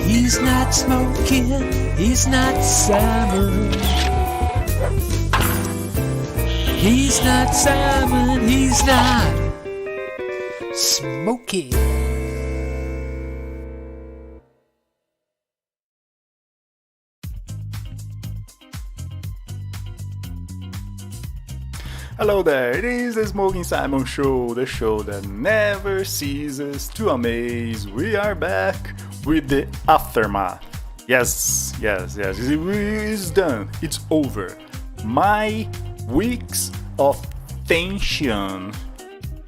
He's not smoking, he's not Simon. He's not Simon, he's not smoking. Hello there, it is the Smoking Simon Show, the show that never ceases to amaze. We are back with the aftermath. Yes, it's done, it's over. My weeks of tension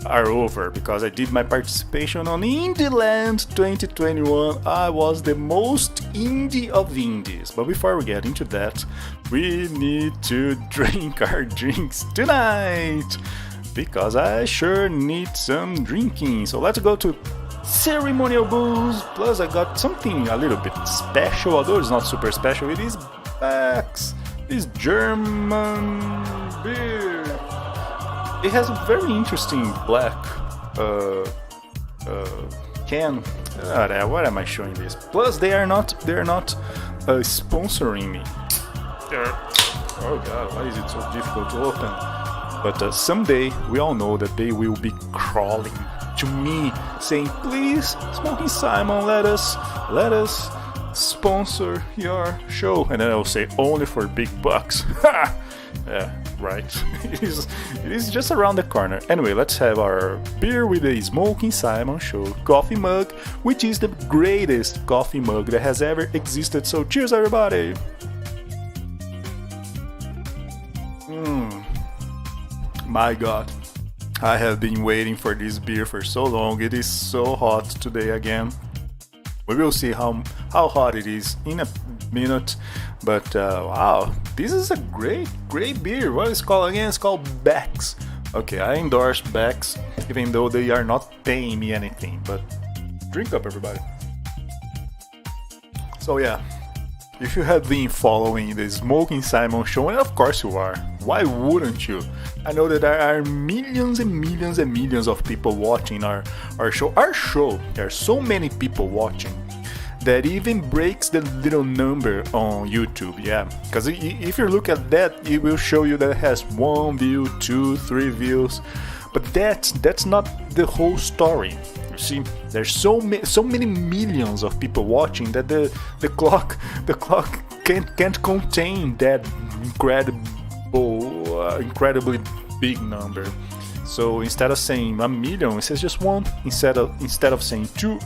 are over because I did my participation on Indieland 2021. I was the most indie of indies. But before we get into that, we need to drink our drinks tonight because I sure need some drinking. So let's go to ceremonial booze. Plus I got something a little bit special, although it's not super special. It is Beck's, this German beer. It has a very interesting black can. What am I showing this? Plus, they are not sponsoring me. Oh god, why is it so difficult to open? But someday we all know that they will be crawling to me, saying, "Please, Smoking Simon, let us sponsor your show." And then I will say, "Only for big bucks." Yeah, right. It is just around the corner. Anyway, let's have our beer with the Smoking Simon Show coffee mug, which is the greatest coffee mug that has ever existed. So cheers, everybody! My god, I have been waiting for this beer for so long. It is so hot today again. We will see how hot it is in a minute. But wow, this is a great beer. What is it called again? It's called Beck's. Okay, I endorse Beck's, even though they are not paying me anything. But drink up, everybody. So yeah, if you have been following the Smoking Simon Show, and of course you are, why wouldn't you? I know that there are millions and millions and millions of people watching our show. There are so many people watching that even breaks the little number on YouTube, yeah. Because if you look at that, it will show you that it has 1 view, 2, 3 views. But that's not the whole story. You see, there's so many millions of people watching that the clock can't contain that incredibly big number. So instead of saying 1 million, it says just 1. Instead of saying 2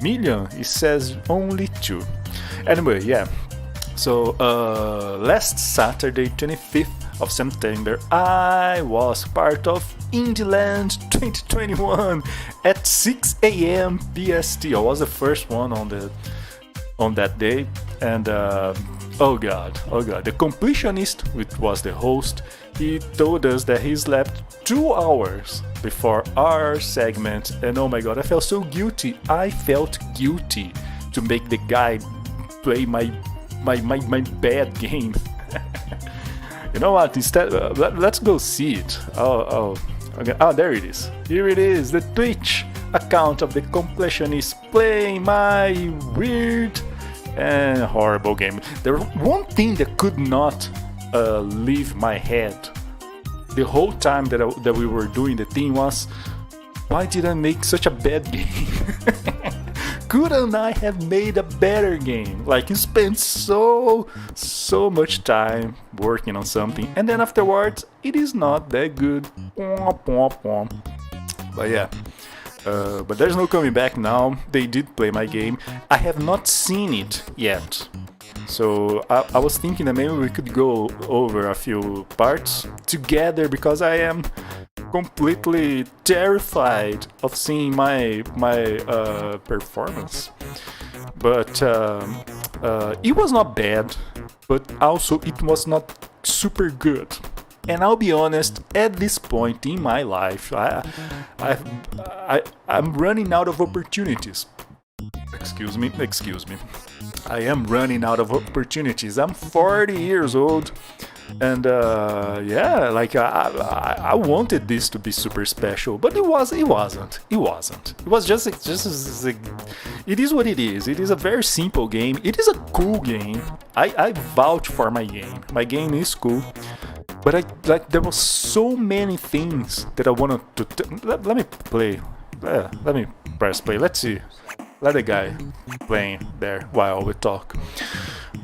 million, it says only 2. Anyway, yeah. So last Saturday, 25th of September, I was part of Indieland 2021 at 6 a.m. PST. I was the first one on that day, and oh god, the completionist, which was the host, he told us that he slept 2 hours before our segment, and oh my god, I felt so guilty. I felt guilty to make the guy play my bad game. You know what? Instead, let's go see it. Okay. Oh, there it is. Here it is, the Twitch account of the completionist playing my weird and horrible game. There was one thing that could not leave my head the whole time that we were doing the thing was, why did I make such a bad game? Couldn't I have made a better game? Like, you spend so much time working on something, and then afterwards it is not that good. But yeah, but there's no coming back now. They did play my game. I have not seen it yet, so I was thinking that maybe we could go over a few parts together, because I am completely terrified of seeing my performance. But it was not bad, but also it was not super good. And I'll be honest, at this point in my life, I'm running out of opportunities. Excuse me. I am running out of opportunities. I'm 40 years old. And yeah, like I wanted this to be super special, but it wasn't. It was just it is what it is. It is a very simple game. It is a cool game. I vouch for my game. My game is cool, but there was so many things that I wanted to. Let me play. Let me press play. Let's see. Let the guy playing there while we talk.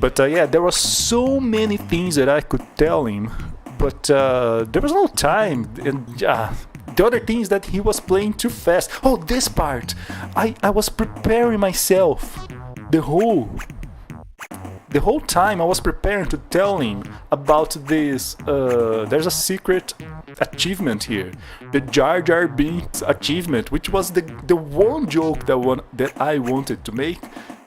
But yeah, there were so many things that I could tell him, but there was no time. And the other thing is that he was playing too fast. Oh, this part! I was preparing myself the whole time. I was preparing to tell him about this. There's a secret achievement here, the Jar Jar Binks achievement, which was the one joke that I wanted to make.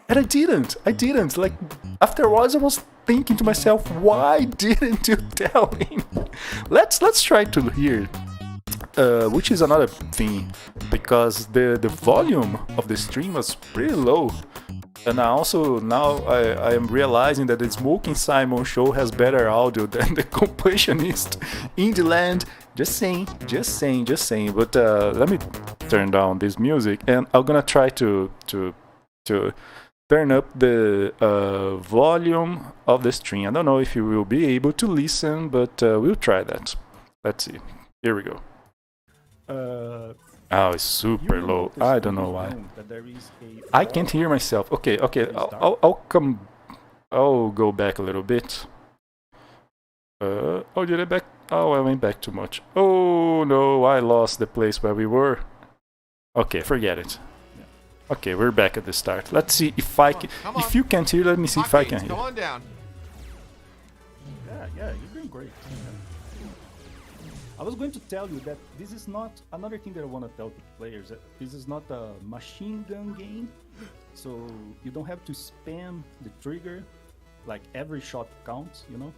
And I didn't. Like, afterwards I was thinking to myself, why didn't you tell him? Let's try to hear, which is another thing, because the volume of the stream was pretty low. And now I am realizing that the Smoking Simon show has better audio than the Completionist Indie Land. Just saying. But let me turn down this music, and I'm gonna try to turn up the volume of the stream. I don't know if you will be able to listen, but we'll try that. Let's see. Here we go. Oh, it's super low. I don't know why. I can't hear myself. Okay. I'll come. I'll go back a little bit. Oh, did I back? Oh, I went back too much. Oh no, I lost the place where we were. Okay, forget it. Okay, we're back at the start. Let's see if I can. If you can't hear, let me see if I can hear. Come on down. Yeah, you're doing great. I was going to tell you that this is not another thing that I want to tell to players. That this is not a machine gun game, so you don't have to spam the trigger. Like every shot counts, you know.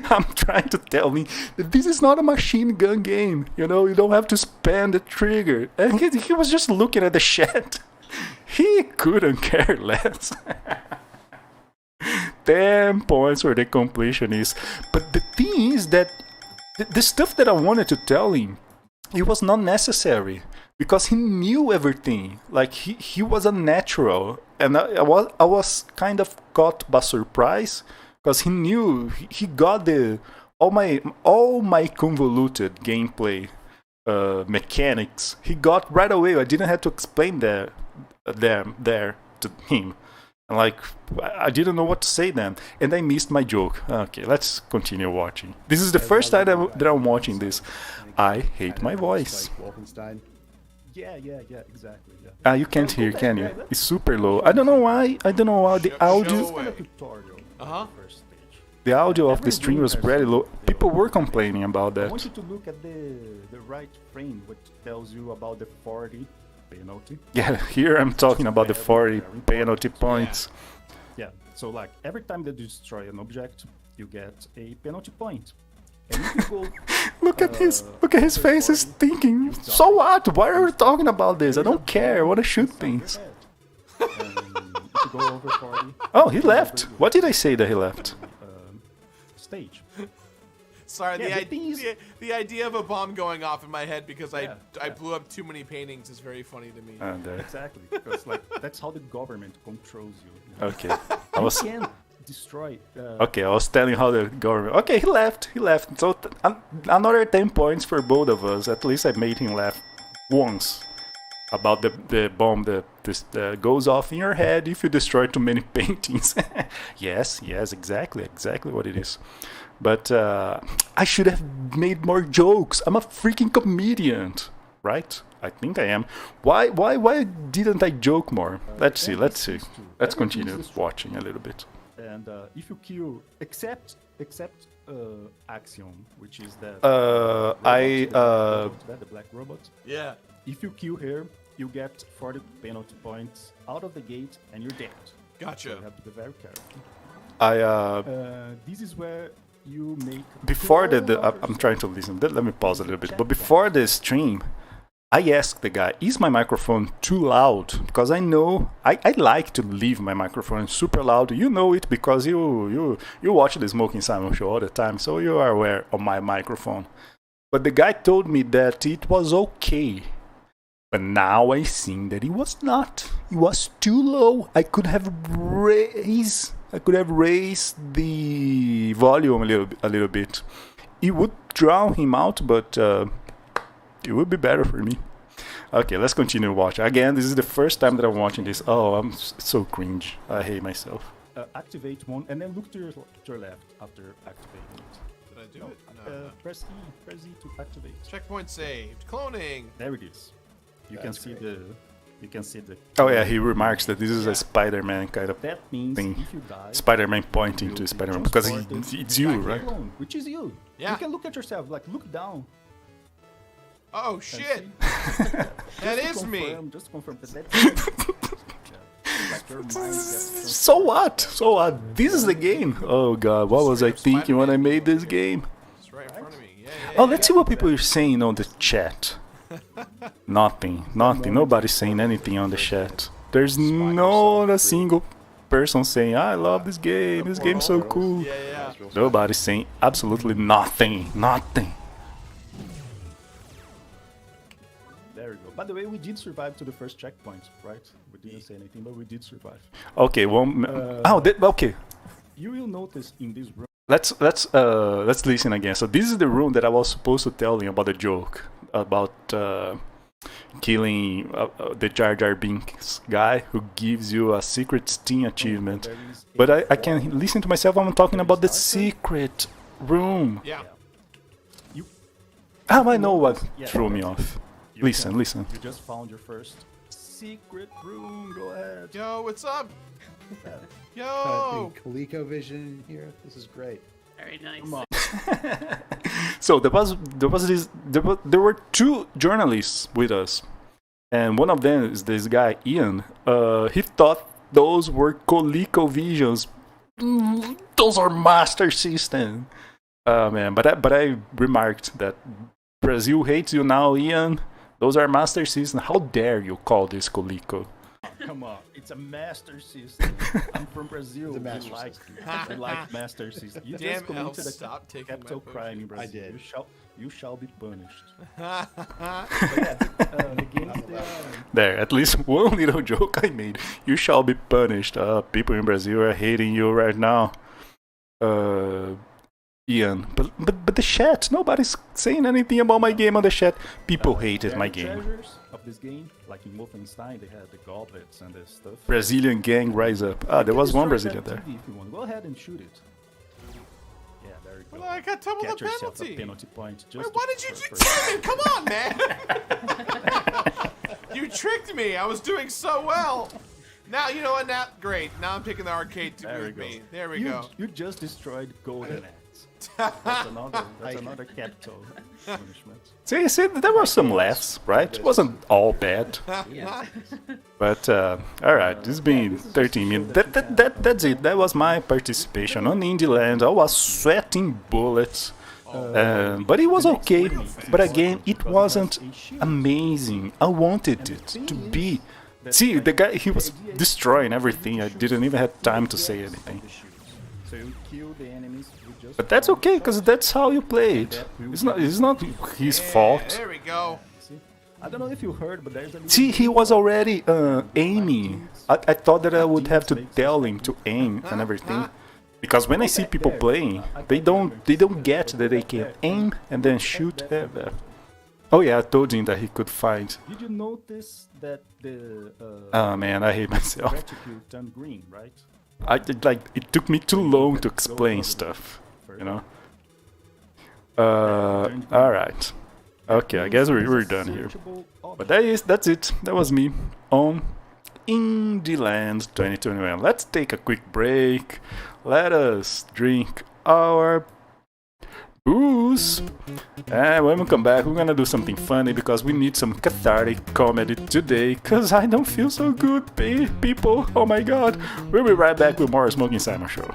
I'm trying to tell me that this is not a machine gun game. You know, you don't have to spam the trigger. And he was just looking at the chat. He couldn't care less. 10 points for the completionist. But the thing is that the stuff that I wanted to tell him, it was not necessary. Because he knew everything. Like, he was a natural. And I was kind of caught by surprise. Because he knew, he got all my convoluted gameplay mechanics. He got right away. I didn't have to explain them there to him. And like, I didn't know what to say then. And I missed my joke. Okay, let's continue watching. This is the first time that I'm watching this. I hate my voice. Yeah, exactly. Yeah. You can't hear, can you? It's super low. I don't know why the audio... The audio of the stream was very low. People were complaining about that. I want you to look at the right frame, which tells you about the 40 penalty. Yeah, here I'm talking about the 40 penalty points. Yeah, so like every time that you destroy an object, you get a penalty point. And if you go, look at his face. He's thinking, so what? Why are we talking about this? I don't care. I want to shoot things. Go over 40. Oh, he left. What did I say that he left? Stage. Sorry, Yeah, the idea of a bomb going off in my head because I blew up too many paintings is very funny to me. Exactly, because like that's how the government controls you. Okay, I was. You can't destroy. Okay, I was telling how the government. Okay, he left. So another 10 points for both of us. At least I made him laugh once. About the bomb that goes off in your head if you destroy too many paintings. yes, exactly what it is. But I should have made more jokes. I'm a freaking comedian, right? I think I am. Why didn't I joke more? Let's see. Let's continue watching a little bit. And if you kill, except Axiom, which is that the black robot. Yeah. If you kill her, you get 40 penalty points out of the gate, and you're dead. Gotcha. So you have to be very careful. This is where you make. Before I'm trying to listen. Let me pause a little bit. But before the stream, I asked the guy, is my microphone too loud? Because I know I like to leave my microphone super loud. You know it because you watch the Smoking Simon show all the time, so you are aware of my microphone. But the guy told me that it was okay. But now I see that it was not. It was too low. I could have raised the volume a little bit. It would drown him out, but it would be better for me. Okay, let's continue watching. Again, this is the first time that I'm watching this. Oh, I'm so cringe. I hate myself. Activate one, and then look to your left after activating it. Did I do it? No, no. Press E to activate. Checkpoint saved. Cloning. There it is. You can see the. Oh yeah, he remarks that this is a Spider-Man kind of That means thing. if you die, Spider-Man pointing to Spider-Man because it's you, right? clone, which is you. Yeah. You can look at yourself, like look down. Oh and shit. see. That Just is to me. confirm, just to confirm that that's you. Like your mind gets So what? So what? This is the game. Oh god, what was I thinking when I made this game? It's right in front of me. Yeah, Oh, let's see what people are saying on the chat. Nothing. Nobody's saying anything on the chat. There's not a single person saying, I love this game. This game's so cool. Yeah. Nobody's saying absolutely nothing. Nothing. There we go. By the way, we did survive to the first checkpoint, right? We didn't say anything, but we did survive. Okay, okay. You will notice in this room. Let's listen again. So this is the room that I was supposed to tell you about the joke about killing the Jar Jar Binks guy who gives you a secret Steam achievement. But I can listen to myself. I'm talking about the secret room. Yeah. How I know what threw me off? Listen. You just found your first secret room. Go ahead. Yo, what's up? Got Yo. the ColecoVision here. This is great. Very nice. Come on. So there were two journalists with us, and one of them is this guy Ian. He thought those were ColecoVisions. Those are Master System. Man, but I remarked that Brazil hates you now, Ian. Those are Master System. How dare you call this Coleco? Come on, it's a Master System. I'm from Brazil. It's a Master We like Master System. You Damn, just committed Elf, a stop taking capital my crime in potion. Brazil. I did. You shall be punished. That's The game's there. There, at least one little joke I made. You shall be punished. People in Brazil are hating you right now. Ian, but the chat, nobody's saying anything about my game on the chat. People hated my game. Treasures of this game, like in Wolfenstein, they had the goblets and the stuff. Brazilian gang rise up. There was one Brazilian there. If you want, go ahead and shoot it. Yeah, there you go. Well, I got double Get the yourself penalty. a penalty point. Wait, Just why to did you first. trick me? Come on, man. You tricked me. I was doing so well. Now, you know what? Now, great. Now I'm picking the arcade to There we with go. me. There we You- go. You just destroyed Golden Axe. That's another capital punishment. See, there were some laughs, right? It wasn't all bad. But alright, this has been 13 minutes. That's it. That was my participation on Indie Land. I was sweating bullets. But it was okay. But again, it wasn't amazing. I wanted it to be. See, the guy, he was destroying everything. I didn't even have time to say anything. So you kill the enemies with just. But that's okay, because that's how you play it. It's not his fault. There we go. See? I don't know if you heard, but there's a little See, he was already aiming. I thought that I would have to tell him to aim and everything. Because when I see people playing, they don't get that they can aim and then shoot. Oh yeah, I told him that he could find. Did you notice that the Oh man, I hate myself. reticule turned green, right? It took me too long to explain stuff, you know. All right. Okay, I guess we're done here. But that's it. That was me on Indie Land 2021. Let's take a quick break. Let us drink our booze. And when we come back, we're gonna do something funny because we need some cathartic comedy today. Cause I don't feel so good, people. Oh my god. We'll be right back with more Smoking Simon Show.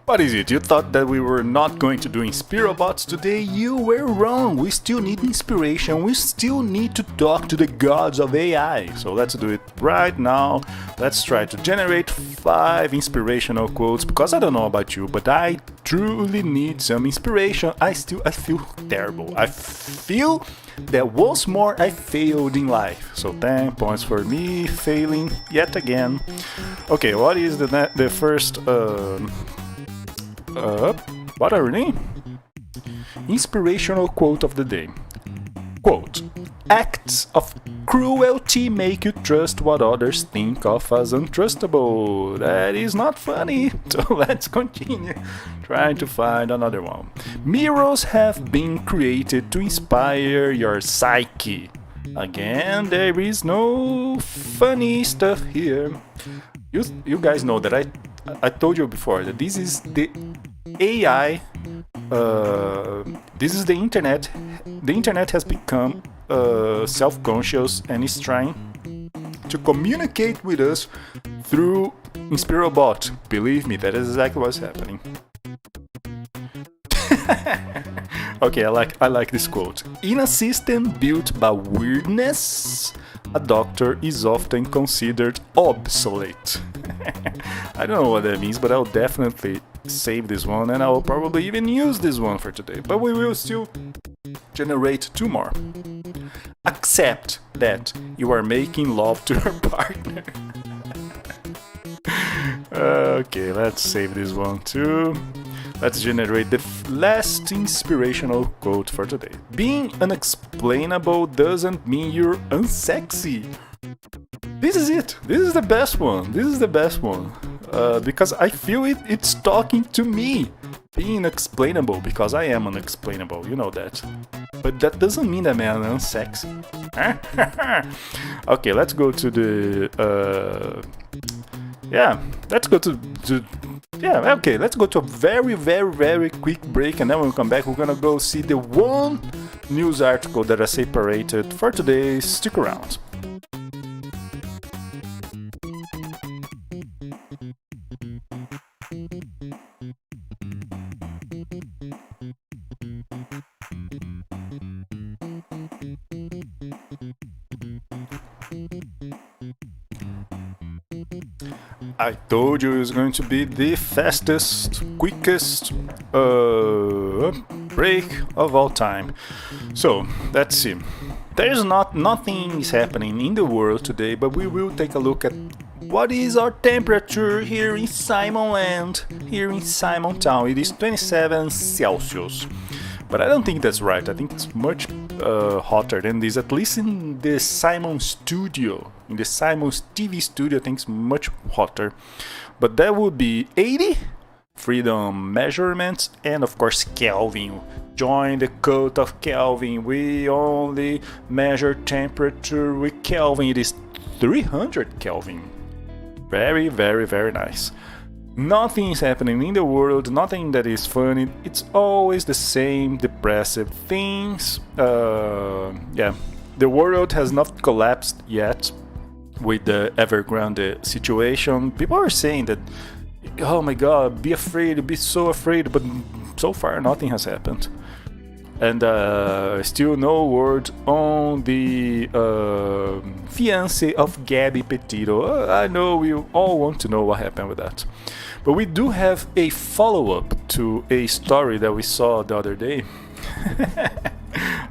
What is it? You thought that we were not going to do Inspirobots today? You were wrong. We still need inspiration. We still need to talk to the gods of AI. So let's do it right now. Let's try to generate 5 inspirational quotes because I don't know about you, but I truly need some inspiration. I feel terrible. I feel that once more I failed in life. So 10 points for me failing yet again. Okay, what is the first what are we doing? Inspirational quote of the day. Quote: acts of cruelty make you trust what others think of as untrustable. That is not funny. So let's continue trying to find another one. Mirrors have been created to inspire your psyche. Again, there is no funny stuff here. You guys know that I told you before that this is the AI, this is the internet. The internet has become self-conscious and is trying to communicate with us through Inspirobot. Believe me, that is exactly what's happening. Okay, I like this quote. In a system built by weirdness, a doctor is often considered obsolete. I don't know what that means, but I'll definitely save this one and I'll probably even use this one for today. But we will still generate 2 more. Accept that you are making love to your partner. Okay, let's save this one too. Let's generate the last inspirational quote for today. Being unexplainable doesn't mean you're unsexy. This is it. This is the best one. This is the best one. Because I feel it's talking to me. Being unexplainable, because I am unexplainable, you know that. But that doesn't mean that I'm unsexy. Okay, let's go to the... let's go to let's go to a very, very, very quick break, and then when we come back, we're gonna go see the one news article that I separated for today. Stick around. I told you it was going to be the fastest, quickest break of all time. So, let's see. There's nothing is happening in the world today, but we will take a look at what is our temperature here in Simonland, here in Simontown. It is 27 Celsius. But I don't think that's right. I think it's much hotter than this, at least in the Simon studio. In the Simon's TV studio, I think it's much hotter. But that would be 80, freedom measurements, and of course Kelvin. Join the cult of Kelvin. We only measure temperature with Kelvin. It is 300 Kelvin. Very, very, very nice. Nothing is happening in the world, nothing that is funny. It's always the same depressive things. The world has not collapsed yet with the Evergrande situation. People are saying that, oh my god, be afraid, be so afraid, but so far nothing has happened. And still no word on the fiancé of Gabby Petito. I know we all want to know what happened with that. But we do have a follow-up to a story that we saw the other day.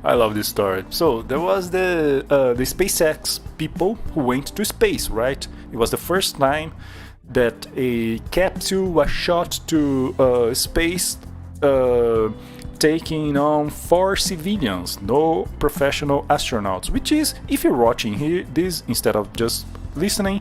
I love this story. So there was the SpaceX people who went to space, right? It was the first time that a capsule was shot to space, taking on 4 civilians, no professional astronauts. Which is, if you're watching here this instead of just listening,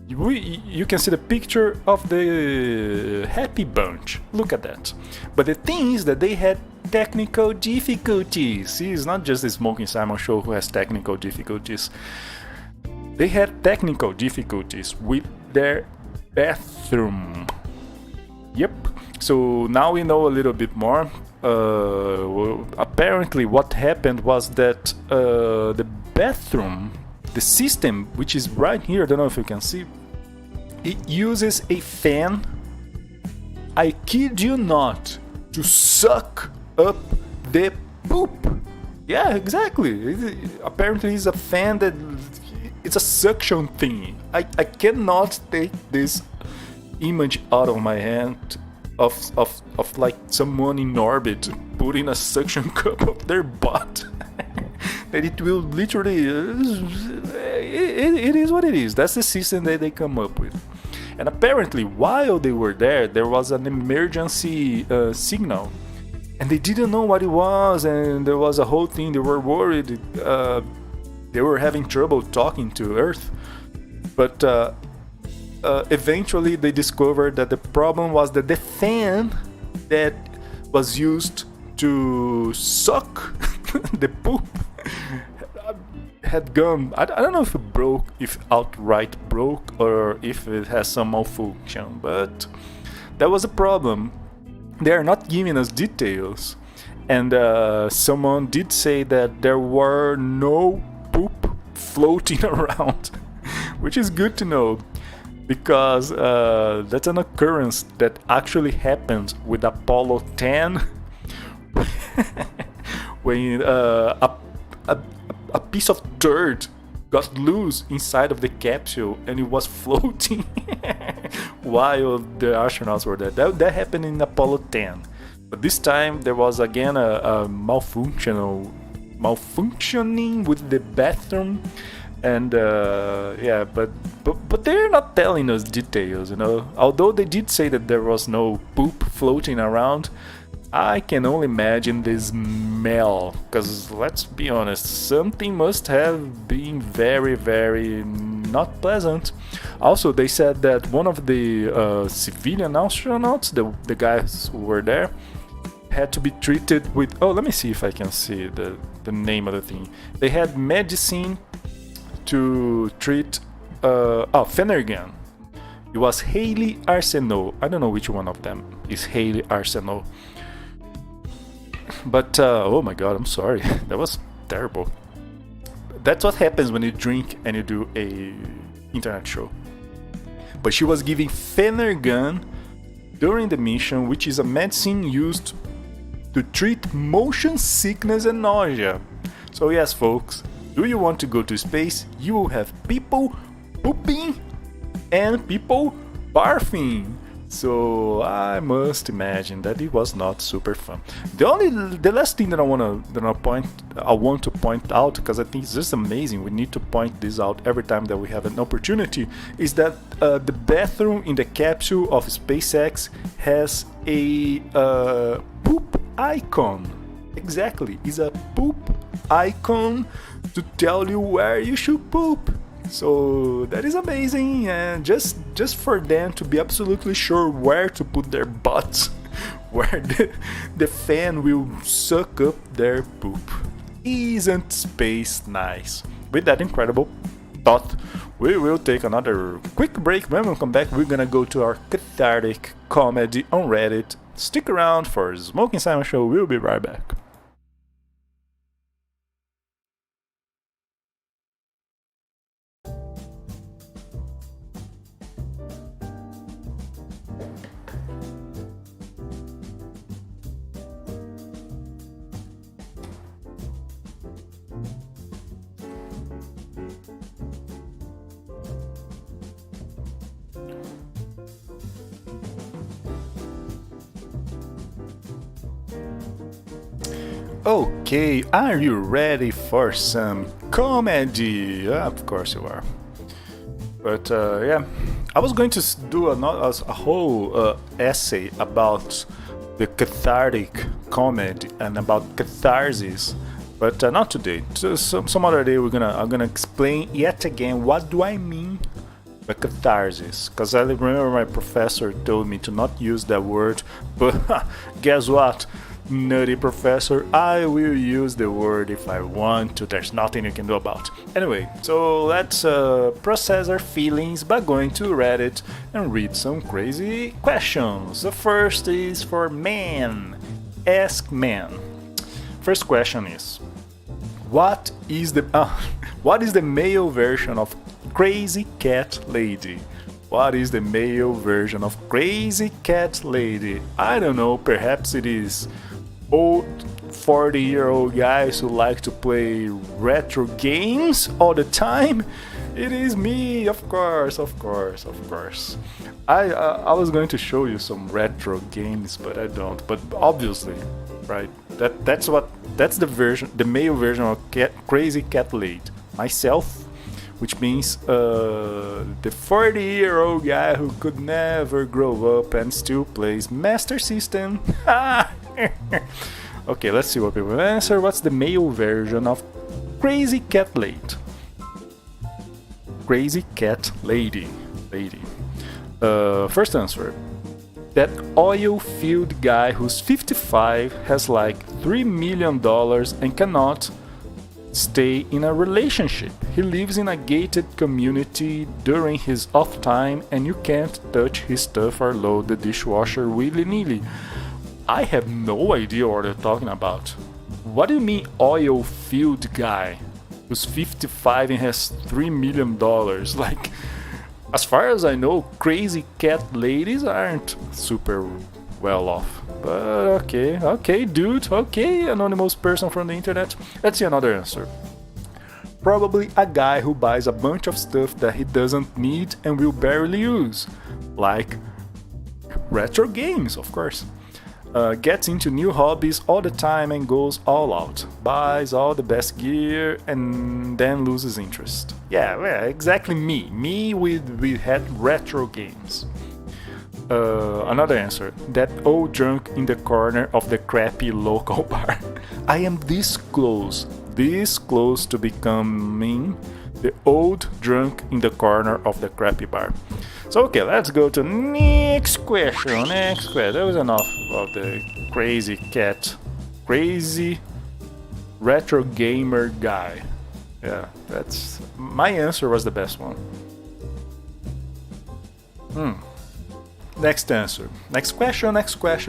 you can see the picture of the happy bunch. Look at that. But the thing is that they had technical difficulties. See, it's not just the Smoking Simon show who has technical difficulties. They had technical difficulties with their bathroom. Yep. So now we know a little bit more. Apparently what happened was that the bathroom, the system, which is right here, I don't know if you can see, it uses a fan, I kid you not, to suck up the poop. Yeah, exactly. Apparently it's a fan that it's a suction thing. I cannot take this image out of my hand of like someone in orbit putting a suction cup up their butt. That it will literally it is what it is. That's the system that they come up with. And apparently while they were there was an emergency signal, and they didn't know what it was, and there was a whole thing. They were worried. They were having trouble talking to Earth, but eventually they discovered that the problem was that the fan that was used to suck the poop had gone. I don't know if it broke, if outright broke, or if it has some malfunction, but that was a problem. They are not giving us details, and someone did say that there were no poop floating around, which is good to know, because that's an occurrence that actually happened with Apollo 10 when a piece of dirt got loose inside of the capsule and it was floating while the astronauts were there. That happened in Apollo 10. But this time there was again a malfunctioning with the bathroom, and yeah, but they're not telling us details, you know. Although they did say that there was no poop floating around, I can only imagine the smell, because let's be honest, something must have been very, very not pleasant. Also, they said that one of the civilian astronauts, the guys who were there, had to be treated with, oh, let me see if I can see the name of the thing. They had medicine to treat Phenergan. It was Haley Arsenault. I don't know which one of them is Haley Arsenault. But oh my god, I'm sorry. That was terrible. That's what happens when you drink and you do a internet show. But she was giving Phenergan during the mission, which is a medicine used to treat motion sickness and nausea. So yes, folks, do you want to go to space? You will have people pooping and people barfing. So I must imagine that it was not super fun. The last thing that I want to point out, because I think it's just amazing, we need to point this out every time that we have an opportunity, is that the bathroom in the capsule of SpaceX has a poop icon. Exactly, it's a poop icon to tell you where you should poop. So that is amazing, and just for them to be absolutely sure where to put their butts, where the fan will suck up their poop. Isn't space nice? With that incredible thought, we will take another quick break. When we come back, we're gonna go to our cathartic comedy on Reddit. Stick around for Smoking Simon Show. We'll be right back. Okay, are you ready for some comedy? Of course you are. But yeah, I was going to do a whole essay about the cathartic comedy and about catharsis, but not today. So some other day I'm gonna explain yet again what do I mean by catharsis, because I remember my professor told me to not use that word, but guess what? Nutty professor, I will use the word if I want to. There's nothing you can do about it. Anyway, so let's process our feelings by going to Reddit and read some crazy questions. The first is for man. Ask man. First question is, what is the male version of crazy cat lady? What is the male version of crazy cat lady? I don't know, perhaps it is old 40-year-old guys who like to play retro games all the time. It is me, of course. I was going to show you some retro games, but I don't. But obviously, right? That's the male version of crazy cat lady. Myself, which means the 40-year-old guy who could never grow up and still plays Master System. Okay, let's see what people answer. What's the male version of crazy cat lady? Crazy cat lady. First answer. That oil-filled guy who's 55 has like $3 million and cannot stay in a relationship. He lives in a gated community during his off time and you can't touch his stuff or load the dishwasher willy-nilly. I have no idea what they're talking about. What do you mean oil-filled guy who's 55 and has $3 million? Like, as far as I know, crazy cat ladies aren't super well off. But okay, dude, okay, anonymous person from the internet. Let's see another answer. Probably a guy who buys a bunch of stuff that he doesn't need and will barely use. Like retro games, of course. Gets into new hobbies all the time and goes all out. Buys all the best gear and then loses interest. Yeah, exactly me. Me with retro games. Another answer. That old drunk in the corner of the crappy local bar. I am this close to becoming the old drunk in the corner of the crappy bar. So okay, let's go to next question. That was enough of the crazy retro gamer guy. Yeah, that's my answer was the best one. Next answer. Next question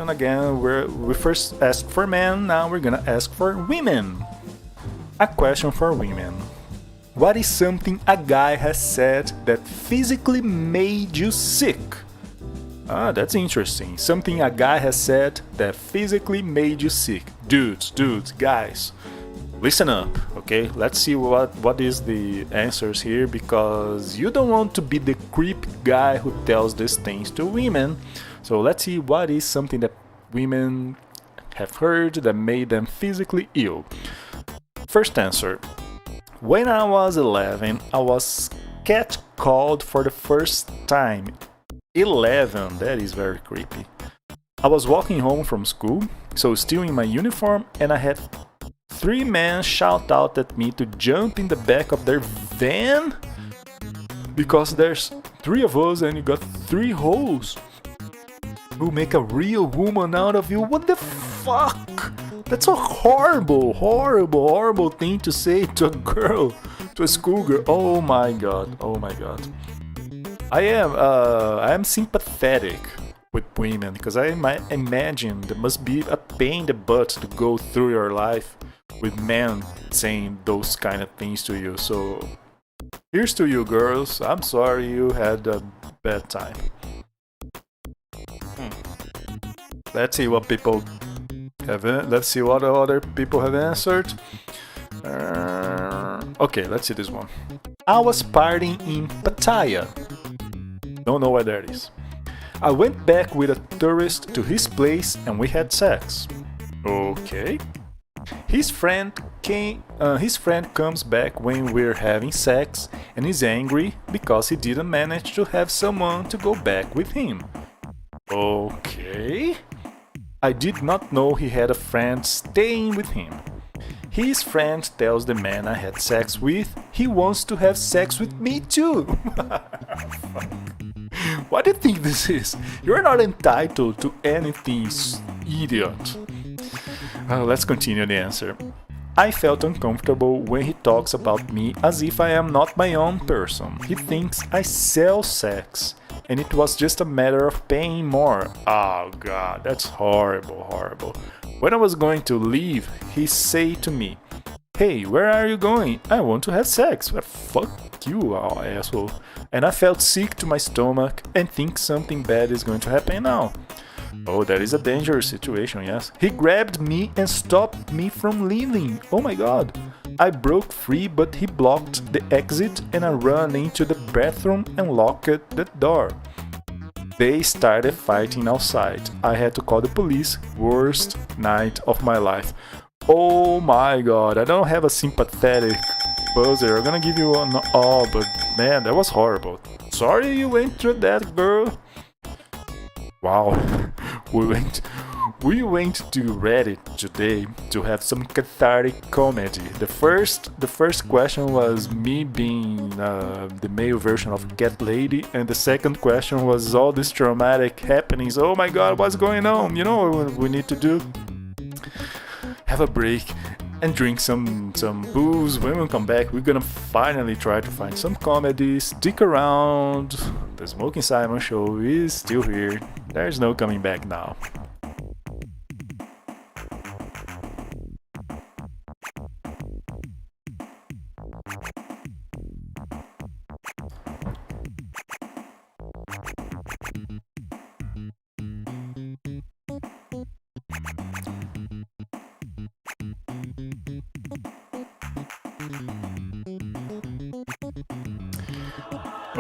again. We first asked for men, now we're gonna ask for women. A question for women. What is something a guy has said that physically made you sick? That's interesting. Something a guy has said that physically made you sick. Dudes, guys, listen up, okay? Let's see what is the answers here, because you don't want to be the creep guy who tells these things to women. So let's see what is something that women have heard that made them physically ill. First answer. When I was 11, I was catcalled for the first time. 11, that is very creepy. I was walking home from school, so still in my uniform, and I had 3 men shout out at me to jump in the back of their van because there's 3 of us and you got 3 holes. We'll make a real woman out of you. What the fuck? That's a horrible thing to say to a girl, to a schoolgirl. Oh my god. I am sympathetic with women because I imagine there must be a pain in the butt to go through your life with men saying those kind of things to you. So here's to you, girls. I'm sorry you had a bad time. Let's see what people have. Let's see what other people have answered. Okay, let's see this one. I was partying in Pattaya. Don't know where that is. I went back with a tourist to his place and we had sex. Okay. His friend comes back when we're having sex and is angry because he didn't manage to have someone to go back with him. Okay. I did not know he had a friend staying with him. His friend tells the man I had sex with he wants to have sex with me too. What do you think this is? You're not entitled to anything, idiot. Let's continue the answer. I felt uncomfortable when he talks about me as if I am not my own person. He thinks I sell sex, and it was just a matter of paying more. Oh god, that's horrible, horrible. When I was going to leave, he said to me, "Hey, where are you going? I want to have sex." Well, fuck you, asshole. And I felt sick to my stomach and think something bad is going to happen now. Oh, that is a dangerous situation, yes. He grabbed me and stopped me from leaving. Oh my god. I broke free, but he blocked the exit and I ran into the bathroom and locked the door. They started fighting outside. I had to call the police. Worst night of my life. Oh my god, I don't have a sympathetic buzzer. I'm gonna give you an all, but man, that was horrible. Sorry you went through that, girl. Wow, we went to Reddit today to have some cathartic comedy. The first question was me being the male version of Cat Lady, and the second question was all these traumatic happenings. Oh my god, what's going on? You know what we need to do? Have a break and drink some booze. When we come back, we're gonna finally try to find some comedy. Stick around. The Smoking Simon Show is still here. There's no coming back now.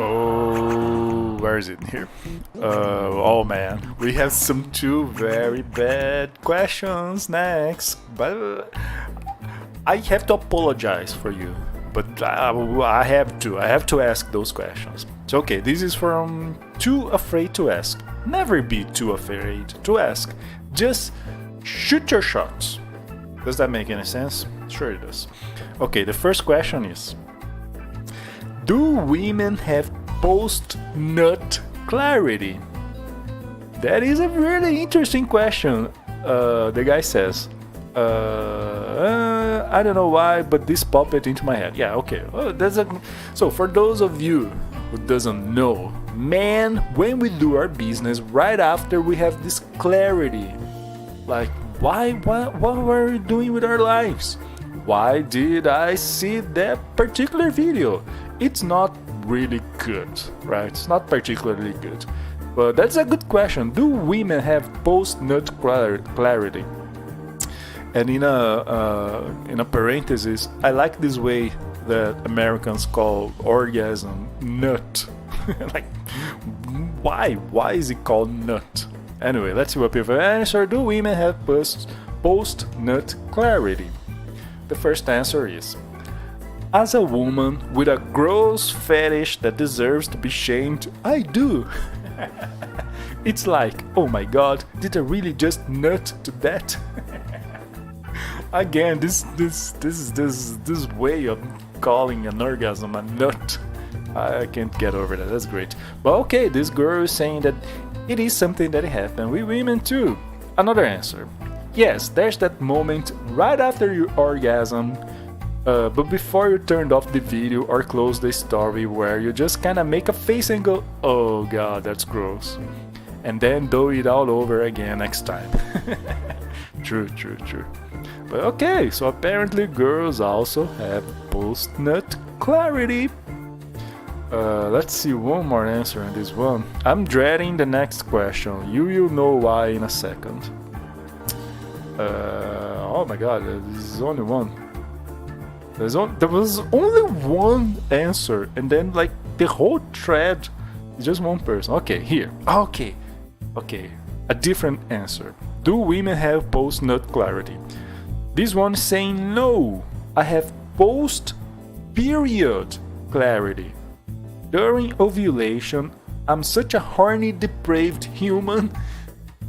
Oh, where is it here? Oh man, we have some two very bad questions next, but I have to apologize for you. But I have to ask those questions. So okay, this is from Too Afraid to Ask. Never be too afraid to ask. Just shoot your shots. Does that make any sense? Sure it does. Okay, the first question is: do women have post-nut clarity? That is a really interesting question. The guy says, I don't know why, but this popped into my head. Yeah, okay. So for those of you who doesn't know, man, when we do our business, right after we have this clarity, like what were we doing with our lives? Why did I see that particular video? It's not really good, right? It's not particularly good. But that's a good question. Do women have post-nut clarity? And in a parenthesis, I like this way that Americans call orgasm nut. Like, why? Why is it called nut? Anyway, let's see what people answer. Do women have post-nut clarity? The first answer is: as a woman with a gross fetish that deserves to be shamed, I do. It's like, oh my god, did I really just nut to that? Again, this way of calling an orgasm a nut, I can't get over that. That's great. But okay, this girl is saying that it is something that happened with women too. Another answer: yes, there's that moment right after your orgasm, but before you turned off the video or close the story, where you just kind of make a face and go, oh god, that's gross, and then do it all over again next time. True. But okay, so apparently girls also have post-nut clarity. Let's see one more answer on this one. I'm dreading the next question. You will know why in a second. Oh my god, this is only one. There was only one answer, and then like the whole thread is just one person. Okay, here. Okay. A different answer. Do women have post-nut clarity? This one is saying no. I have post-period clarity. During ovulation, I'm such a horny, depraved human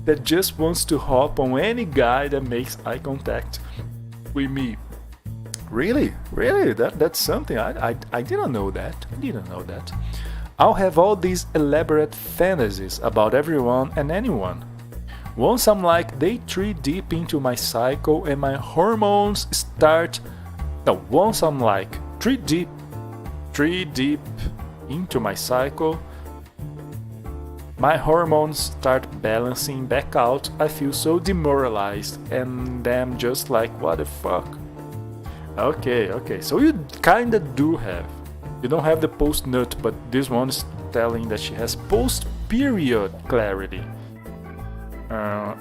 that just wants to hop on any guy that makes eye contact with me. Really? That's something. I didn't know that. I'll have all these elaborate fantasies about everyone and anyone. Once I'm like day 3 deep into my cycle and my hormones start... No, once I'm like 3 deep into my cycle, my hormones start balancing back out. I feel so demoralized and I'm just like, what the fuck? Okay, so you kinda do have. You don't have the post-nut, but this one is telling that she has post-period clarity.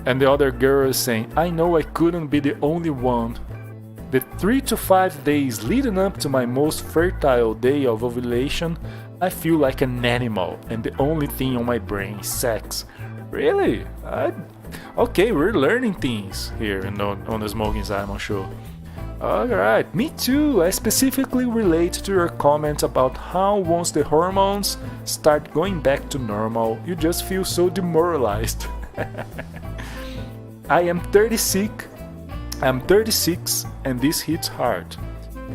And the other girl is saying, I know I couldn't be the only one. The 3 to 5 days leading up to my most fertile day of ovulation, I feel like an animal, and the only thing on my brain is sex. Really? Okay, we're learning things here on the Smoking Simon show. Alright, me too. I specifically relate to your comment about how once the hormones start going back to normal, you just feel so demoralized. I am 36 and this hits hard.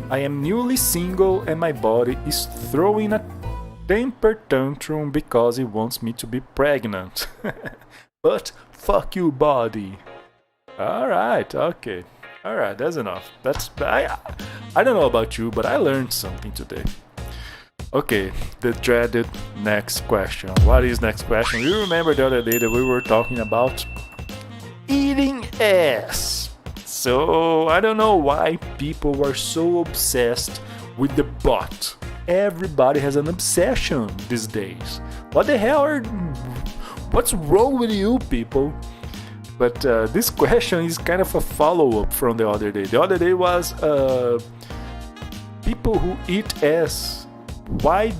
I am newly single and my body is throwing a temper tantrum because it wants me to be pregnant. But fuck you, body. Alright, okay. Alright, that's enough. I don't know about you, but I learned something today. Okay, the dreaded next question. What is next question? You remember the other day that we were talking about eating ass. So I don't know why people are so obsessed with the butt. Everybody has an obsession these days. What the hell what's wrong with you people? But this question is kind of a follow-up from the other day. The other day was people who eat ass, why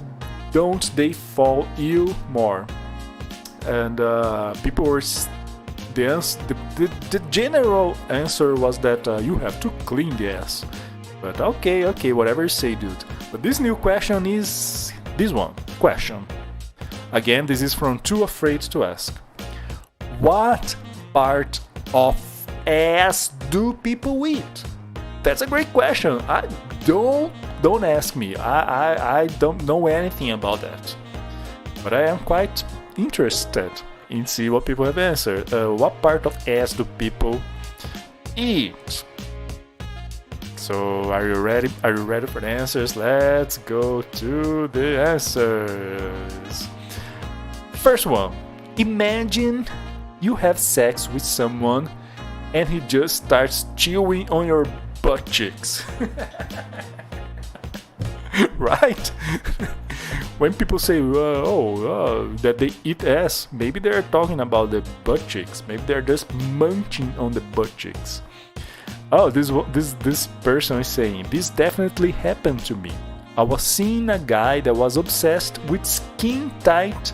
don't they fall ill more? And people were... The general answer was that you have to clean the ass. But okay, whatever you say, dude. But this new question is this one. Question. Again, this is from Too Afraid to Ask. What part of ass do people eat? That's a great question. Don't ask me. I don't know anything about that. But I am quite interested in see what people have answered. What part of ass do people eat? So are you ready? Are you ready for the answers? Let's go to the answers. First one. Imagine you have sex with someone and he just starts chewing on your butt cheeks. Right? When people say, that they eat ass, maybe they're talking about the butt cheeks. Maybe they're just munching on the butt cheeks. Oh, this person is saying, this definitely happened to me. I was seeing a guy that was obsessed with skin-tight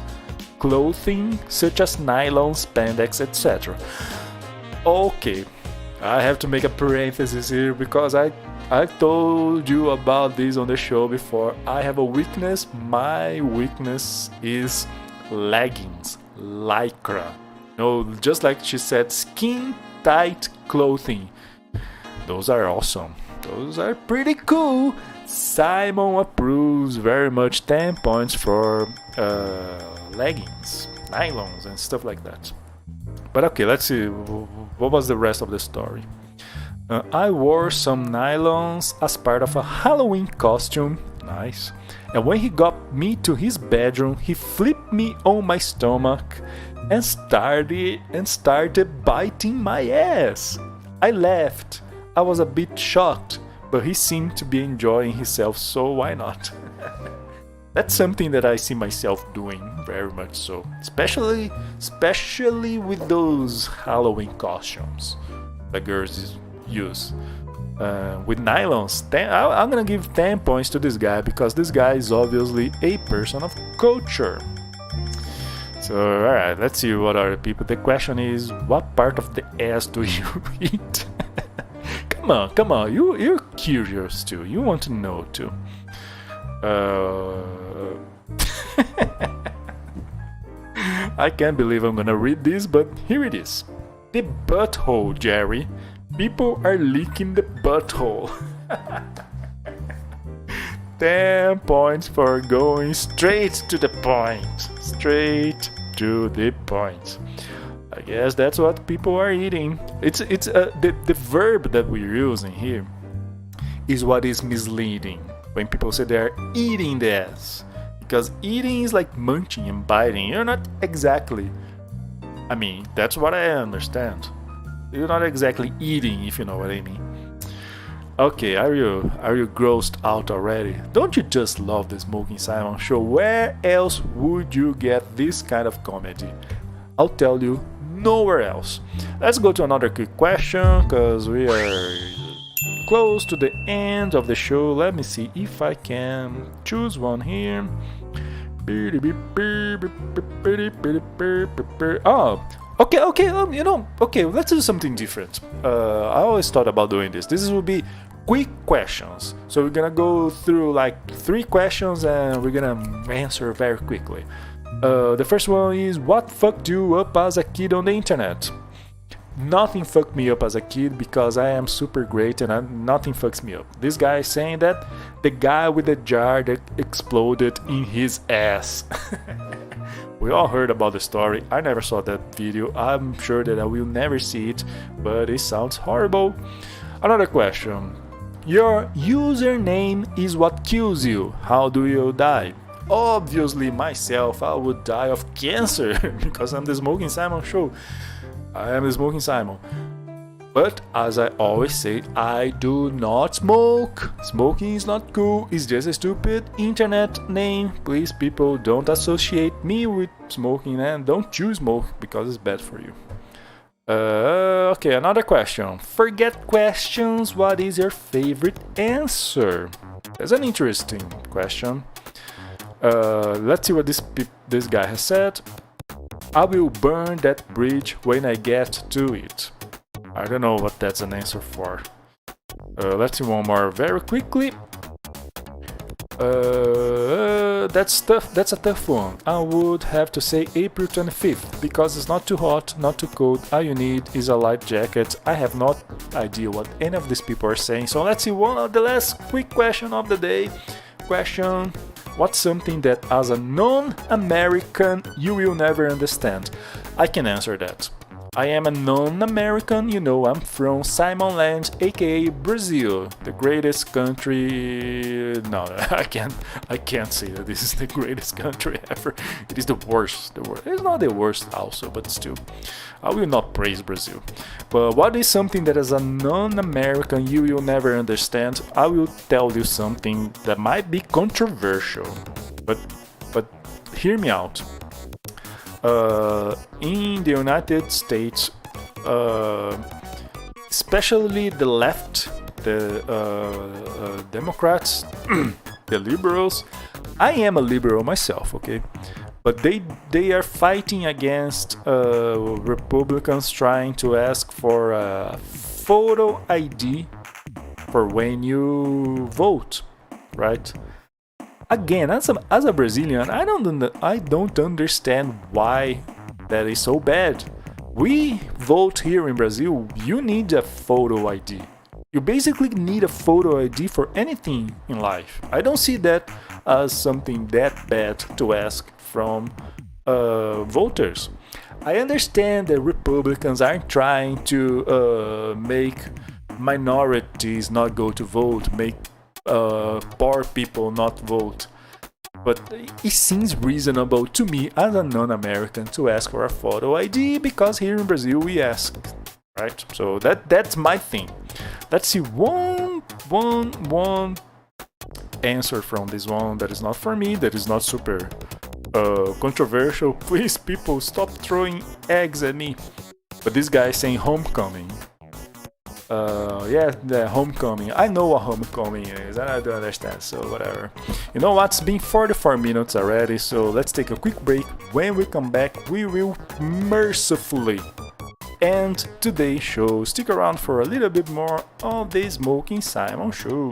clothing such as nylon, spandex, etc. Okay, I have to make a parenthesis here because I told you about this on the show before. I have a weakness. My weakness is leggings, lycra. No, just like she said, skin-tight clothing. Those are awesome. Those are pretty cool. Simon approves very much. 10 points for leggings, nylons, and stuff like that. But okay, let's see. What was the rest of the story? I wore some nylons as part of a Halloween costume. Nice. And when he got me to his bedroom, he flipped me on my stomach and started biting my ass. I laughed. I was a bit shocked, but he seemed to be enjoying himself, so why not? That's something that I see myself doing very much so, especially with those Halloween costumes that girls use. With nylons, I'm gonna give 10 points to this guy because this guy is obviously a person of culture. So, alright, let's see what other people. The question is, what part of the ass do you eat? Come Come on, come on. You're curious too. You want to know too. I can't believe I'm gonna read this, but here it is. The butthole, Jerry. People are leaking the butthole. 10 points for going straight to the point. Straight to the point. I guess that's what people are eating. It's the verb that we're using here is what is misleading when people say they're eating the ass. Because eating is like munching and biting. You're not exactly... I mean, that's what I understand. You're not exactly eating, if you know what I mean. Okay, are you grossed out already? Don't you just love the Smoking Simon Show? Where else would you get this kind of comedy? I'll tell you, nowhere else. Let's go to another quick question, because we are close to the end of the show. Let me see if I can choose one here. Oh, okay, okay, let's do something different. I always thought about doing this. This will be quick questions. So we're gonna go through like 3 questions and we're gonna answer very quickly. The first one is, what fucked you up as a kid on the internet? Nothing fucked me up as a kid because I am super great and nothing fucks me up. This guy is saying that the guy with the jar that exploded in his ass. We all heard about the story. I never saw that video. I'm sure that I will never see it, but it sounds horrible. Another question. Your username is what kills you. How do you die? Obviously myself, I would die of cancer because I'm the Smoking Simon Show. I am the Smoking Simon. But as I always say, I do not smoke. Smoking is not cool. It's just a stupid internet name. Please, people, don't associate me with smoking and don't choose smoke because it's bad for you. Okay, another question. Forget questions. What is your favorite answer? That's an interesting question. Let's see what this guy has said. I will burn that bridge when I get to it. I don't know what that's an answer for. Let's see one more very quickly. That's tough. That's a tough one. I would have to say April 25th because it's not too hot, not too cold. All you need is a light jacket. I have no idea what any of these people are saying. So let's see one of the last quick question of the day. Question. What's something that as a non-American you will never understand? I can answer that. I am a non-American, you know, I'm from Simonland, aka Brazil, the greatest country... No, I can't say that this is the greatest country ever. It is the worst. It's not the worst also, but still. I will not praise Brazil. But what is something that as a non-American you will never understand? I will tell you something that might be controversial, but hear me out. In the United States, especially the left, the Democrats, the liberals. I am a liberal myself, okay, but they are fighting against Republicans trying to ask for a photo ID for when you vote, right? Again, as a Brazilian, I don't understand why that is so bad. We vote here in Brazil, you need a photo ID. You basically need a photo ID for anything in life. I don't see that as something that bad to ask from voters. I understand that Republicans are trying to make minorities not go to vote, make poor people not vote, but it seems reasonable to me as a non-American to ask for a photo ID because here in Brazil we ask, right? So that's my thing. Let's see one answer from this one that is not for me, that is not super controversial. Please, people, stop throwing eggs at me. But this guy is saying homecoming. Yeah, the homecoming. I know what homecoming is, and I don't understand, so whatever. You know what? It's been 44 minutes already, so let's take a quick break. When we come back, we will mercifully end today's show. Stick around for a little bit more of the Smoking Simon Show.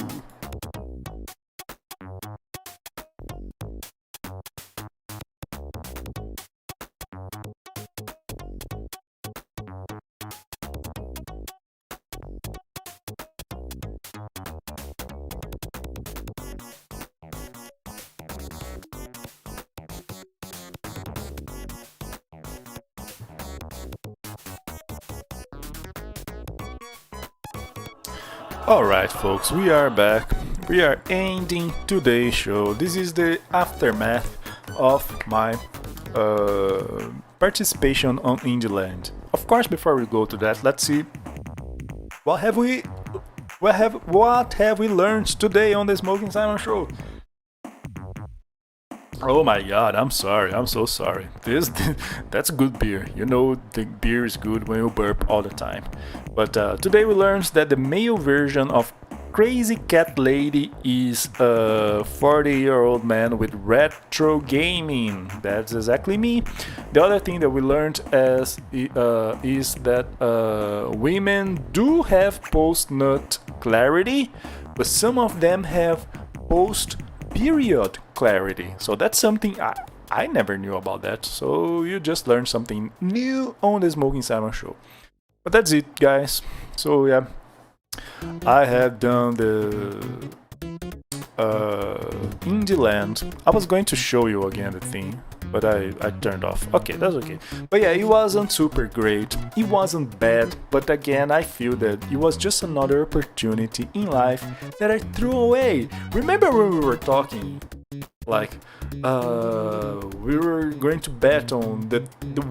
Alright folks, we are back. We are ending today's show. This is the aftermath of my participation on Indieland. Of course, before we go to that, let's see what have we learned today on the Smoking Simon Show. Oh my god, I'm sorry, I'm so sorry. That's good beer. You know the beer is good when you burp all the time. But today we learned that the male version of Crazy Cat Lady is a 40-year-old man with retro gaming. That's exactly me. The other thing that we learned is that women do have post-nut clarity, but some of them have post-period clarity. So that's something I never knew about that. So you just learned something new on the Smoking Simon Show. But that's it, guys. So yeah, I have done the Indieland. I was going to show you again the thing, but I turned off. Okay, that's okay. But yeah, it wasn't super great. It wasn't bad, but again, I feel that it was just another opportunity in life that I threw away. Remember when we were talking? Like, we were going to bet on the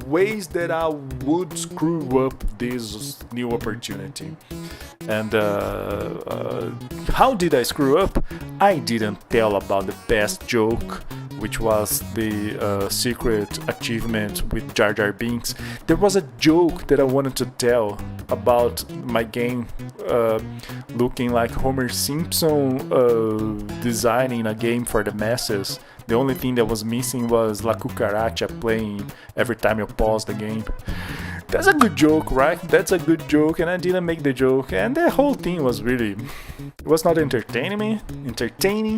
ways that I would screw up this new opportunity. And how did I screw up? I didn't tell about the best joke, which was the secret achievement with Jar Jar Binks. There was a joke that I wanted to tell about my game looking like Homer Simpson designing a game for the masses. The only thing that was missing was La Cucaracha playing every time you pause the game. That's a good joke, right? That's a good joke, and I didn't make the joke, and the whole thing was really... It was not entertaining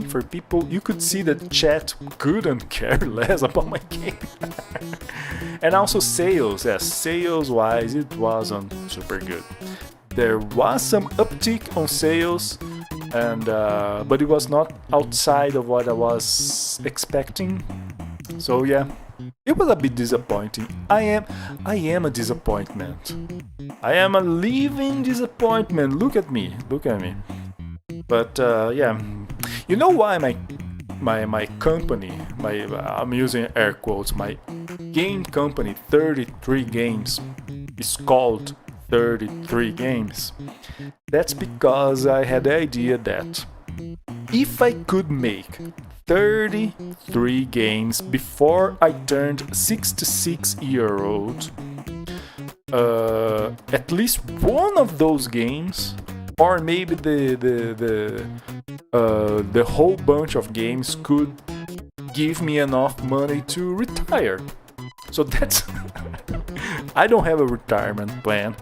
for people. You could see that chat couldn't care less about my game. And also sales, yes, sales-wise, it wasn't super good. There was some uptick on sales, and but it was not outside of what I was expecting. So yeah, it was a bit disappointing. I am a disappointment. I am a living disappointment. Look at me. But yeah, you know why my company, I'm using air quotes, my game company, 33 Games, is called 33 Games. That's because I had the idea that if I could make 33 games before I turned 66-year-old, at least one of those games, or maybe the whole bunch of games, could give me enough money to retire. So that's... I don't have a retirement plan.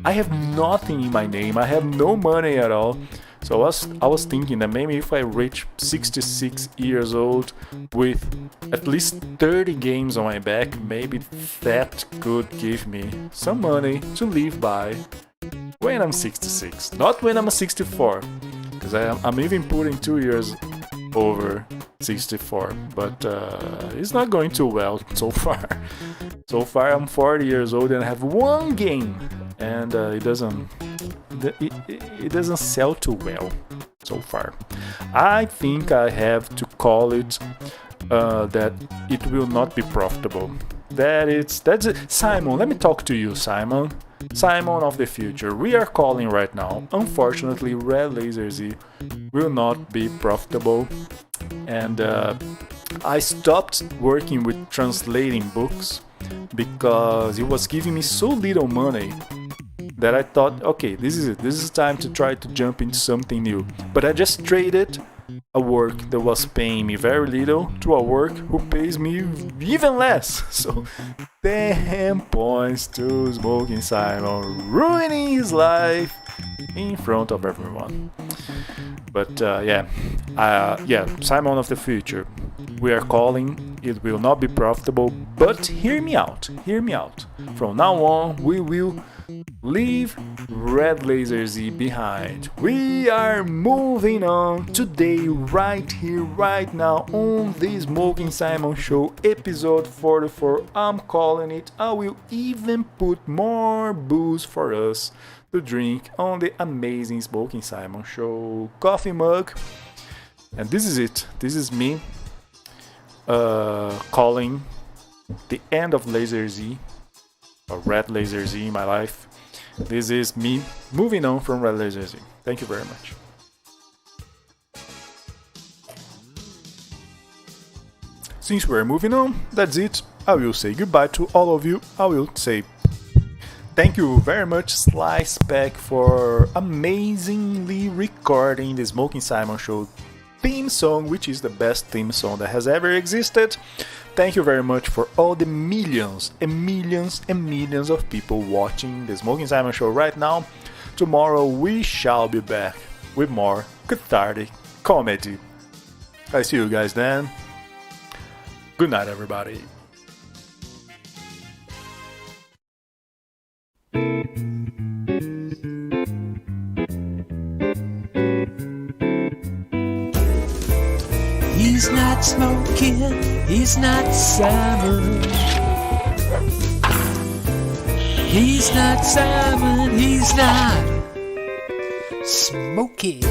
I have nothing in my name. I have no money at all. So I was thinking that maybe if I reach 66 years old with at least 30 games on my back, maybe that could give me some money to live by when I'm 66. Not when I'm 64, because I'm even putting 2 years over 64, but it's not going too well so far. So far I'm 40 years old and I have one game, and it doesn't sell too well so far. I think I have to call it that it will not be profitable. That's it. Simon, let me talk to you, Simon of the future. We are calling right now. Unfortunately, Red Laser Z will not be profitable, and I stopped working with translating books because it was giving me so little money that I thought, okay, this is it. This is time to try to jump into something new. But I just traded a work that was paying me very little to a work who pays me even less. So 10 points to Smoking Simon, ruining his life in front of everyone. But yeah, Simon of the future, we are calling. It will not be profitable, but hear me out. From now on, we will leave Red Laser Z behind. We are moving on today, right here, right now, on the Smoking Simon Show, episode 44. I'm calling it. I will even put more booze for us to drink on the amazing Smoking Simon Show coffee mug. And this is it. This is me calling the end of Laser Z, or Red Laser Z in my life. This is me moving on from Red Laser Z. Thank you very much. Since we're moving on, that's it. I will say goodbye to all of you. I will say thank you very much, Slice Pack, for amazingly recording the Smoking Simon Show theme song, which is the best theme song that has ever existed. Thank you very much for all the millions and millions and millions of people watching the Smoking Simon Show right now. Tomorrow we shall be back with more cathartic comedy. I see you guys then. Good night, everybody. He's not smoking, he's not Simon. He's not Simon, he's not smoking.